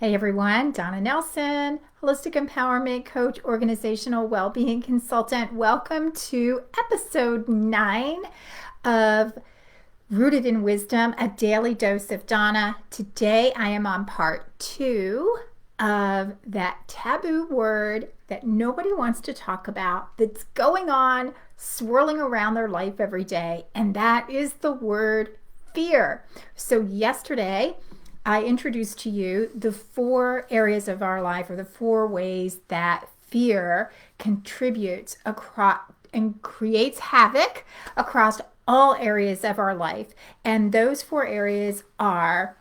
Hey everyone, Donna Nelson, holistic empowerment coach, organizational well-being consultant. Welcome to episode 9 of Rooted in Wisdom, a daily dose of Donna. Today I am on part 2 of that taboo word that nobody wants to talk about, that's going on, swirling around their life every day, and that is the word fear. So yesterday I introduced to you the 4 areas of our life, or the 4 ways that fear contributes across and creates havoc across all areas of our life. And those 4 areas are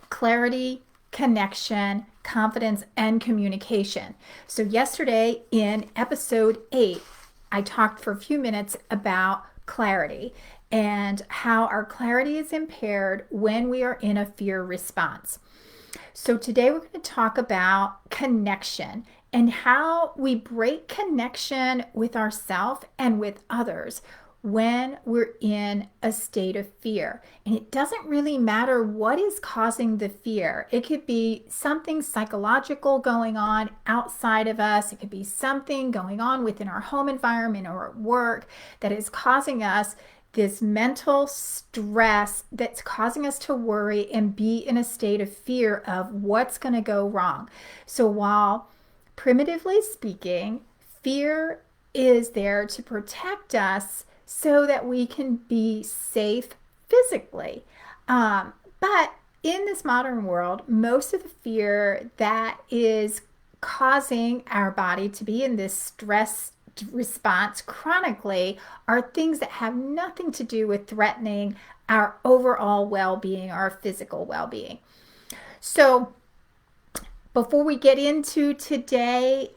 clarity, connection, confidence, and communication. So yesterday in episode 8, I talked for a few minutes about clarity and how our clarity is impaired when we are in a fear response. So today we're going to talk about connection and how we break connection with ourselves and with others when we're in a state of fear. And it doesn't really matter what is causing the fear. It could be something psychological going on outside of us. It could be something going on within our home environment or at work that is causing us this mental stress, that's causing us to worry and be in a state of fear of what's going to go wrong. So while primitively speaking, fear is there to protect us so that we can be safe physically. But in this modern world, most of the fear that is causing our body to be in this stress response chronically are things that have nothing to do with threatening our overall well-being, our physical well-being. So before we get into today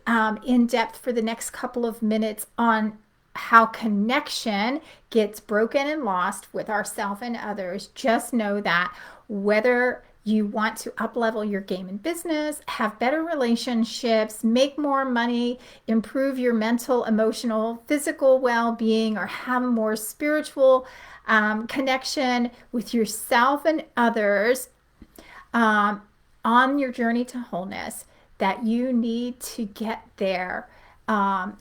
in depth for the next couple of minutes on how connection gets broken and lost with ourselves and others, just know that whether you want to up-level your game in business, have better relationships, make more money, improve your mental, emotional, physical well-being, or have a more spiritual connection with yourself and others on your journey to wholeness, that you need to get there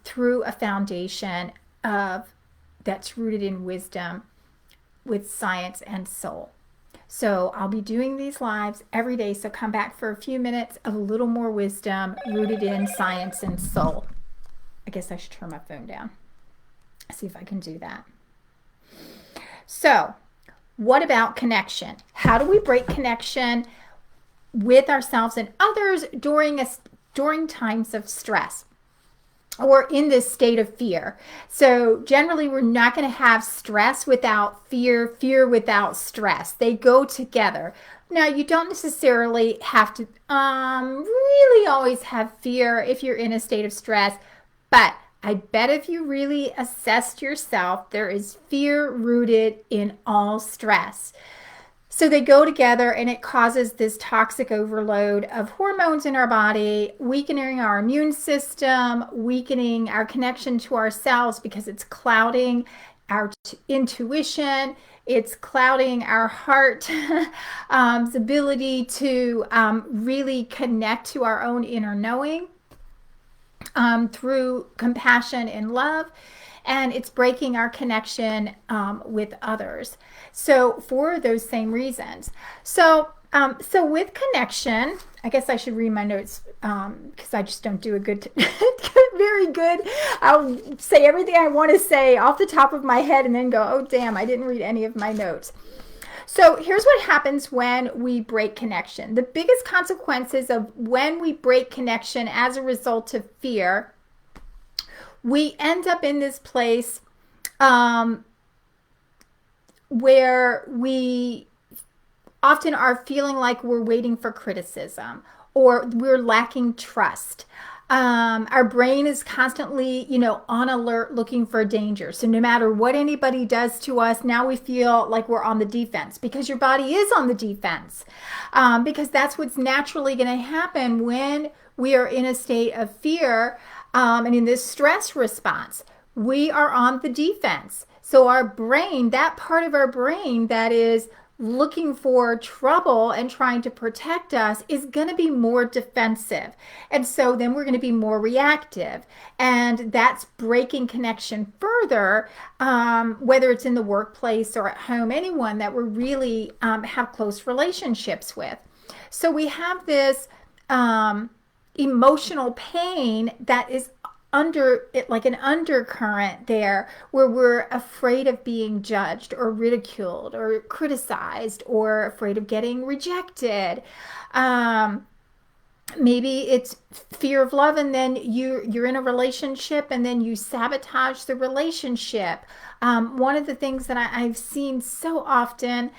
through a foundation that's rooted in wisdom with science and soul. So I'll be doing these lives every day, so come back for a few minutes of a little more wisdom rooted in science and soul. I guess I should turn my phone down. See if I can do that. So what about connection? How do we break connection with ourselves and others during times of stress or in this state of fear? So generally we're not going to have stress without fear, fear without stress. They go together. Now you don't necessarily have to really always have fear if you're in a state of stress, but I bet if you really assessed yourself, there is fear rooted in all stress. So they go together and it causes this toxic overload of hormones in our body, weakening our immune system, weakening our connection to ourselves because it's clouding our intuition, it's clouding our heart's ability to really connect to our own inner knowing through compassion and love. And it's breaking our connection with others. So for those same reasons. So with connection, I guess I should read my notes because I just don't do a very good. I'll say everything I want to say off the top of my head and then go, oh damn, I didn't read any of my notes. So here's what happens when we break connection. The biggest consequences of when we break connection as a result of fear, we end up in this place where we often are feeling like we're waiting for criticism or we're lacking trust. Our brain is constantly, on alert looking for danger. So no matter what anybody does to us, now we feel like we're on the defense because your body is on the defense. Because that's what's naturally going to happen when we are in a state of fear and in this stress response. We are on the defense. So our brain, that part of our brain that is looking for trouble and trying to protect us is going to be more defensive. And so then we're going to be more reactive. And that's breaking connection further, whether it's in the workplace or at home, anyone that we really have close relationships with. So we have this emotional pain that is under it, like an undercurrent there, where we're afraid of being judged or ridiculed or criticized or afraid of getting rejected. Maybe it's fear of love, and then you're in a relationship and then you sabotage the relationship. One of the things that I've seen so often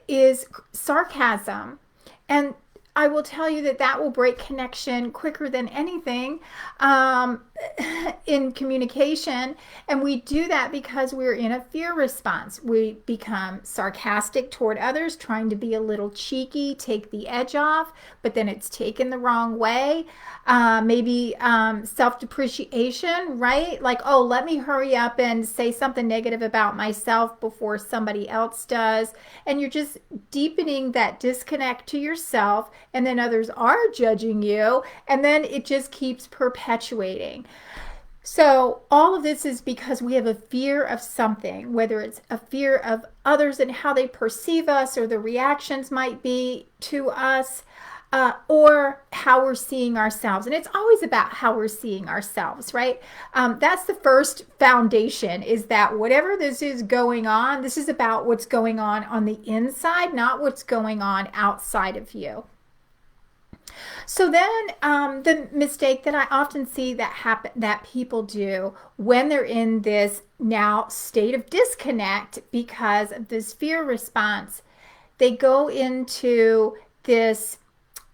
is sarcasm. And I will tell you that that will break connection quicker than anything in communication. And we do that because we're in a fear response. We become sarcastic toward others, trying to be a little cheeky, take the edge off, but then it's taken the wrong way. Maybe self-depreciation, right? Like, oh, let me hurry up and say something negative about myself before somebody else does. And you're just deepening that disconnect to yourself, and then others are judging you, and then it just keeps perpetuating. So all of this is because we have a fear of something, whether it's a fear of others and how they perceive us, or the reactions might be to us, or how we're seeing ourselves. And it's always about how we're seeing ourselves, right? That's the first foundation, is that whatever this is going on, this is about what's going on the inside, not what's going on outside of you. So then the mistake that I often see that people do when they're in this now state of disconnect because of this fear response, they go into this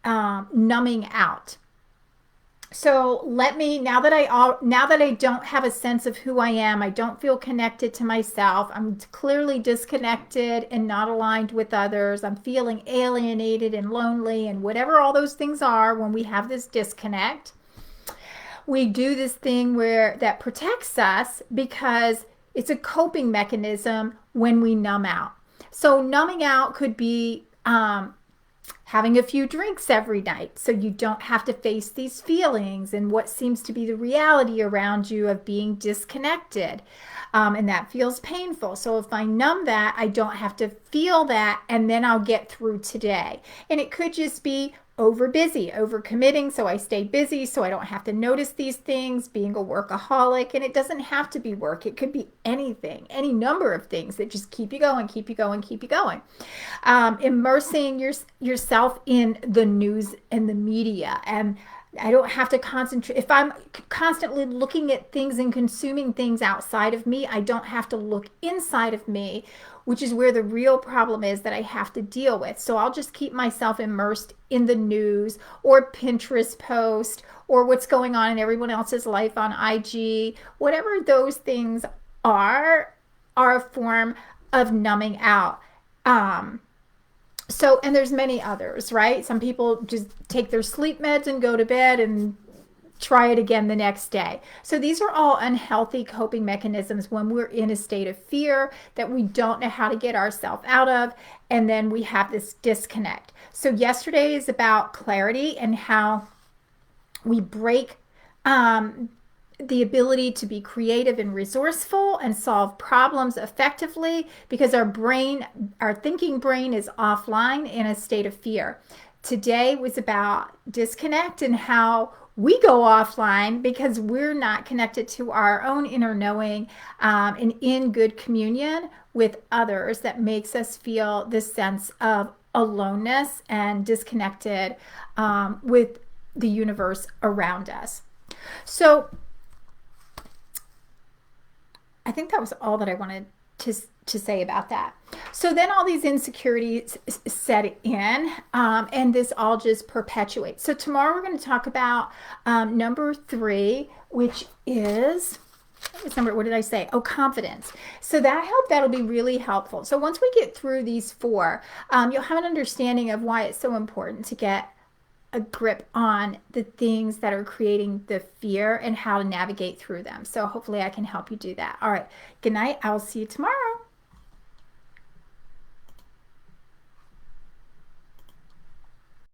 numbing out. So now that I don't have a sense of who I am, I don't feel connected to myself, I'm clearly disconnected and not aligned with others, I'm feeling alienated and lonely and whatever all those things are when we have this disconnect. We do this thing that protects us because it's a coping mechanism when we numb out. So numbing out could be having a few drinks every night so you don't have to face these feelings and what seems to be the reality around you of being disconnected. And that feels painful. So if I numb that, I don't have to feel that, and then I'll get through today. And it could just be over committing, so I stay busy so I don't have to notice these things, being a workaholic. And it doesn't have to be work, it could be anything, any number of things that just keep you going. Immersing yourself in the news and the media, and I don't have to concentrate. If I'm constantly looking at things and consuming things outside of me, I don't have to look inside of me, which is where the real problem is that I have to deal with. So I'll just keep myself immersed in the news or Pinterest post or what's going on in everyone else's life on IG. Whatever those things are a form of numbing out. And there's many others, right? Some people just take their sleep meds and go to bed and try it again the next day. So these are all unhealthy coping mechanisms when we're in a state of fear that we don't know how to get ourselves out of, and then we have this disconnect. So yesterday is about clarity and how we break the ability to be creative and resourceful and solve problems effectively because our thinking brain is offline in a state of fear. Today was about disconnect and how we go offline because we're not connected to our own inner knowing and in good communion with others that makes us feel this sense of aloneness and disconnected with the universe around us. So I think that was all that I wanted to say about that. So then all these insecurities set in, and this all just perpetuates. So tomorrow we're going to talk about number 3, which is, what did I say? Oh, confidence. So that'll be really helpful. So once we get through these 4, you'll have an understanding of why it's so important to get a grip on the things that are creating the fear and how to navigate through them. So hopefully I can help you do that. All right. Good night. I'll see you tomorrow.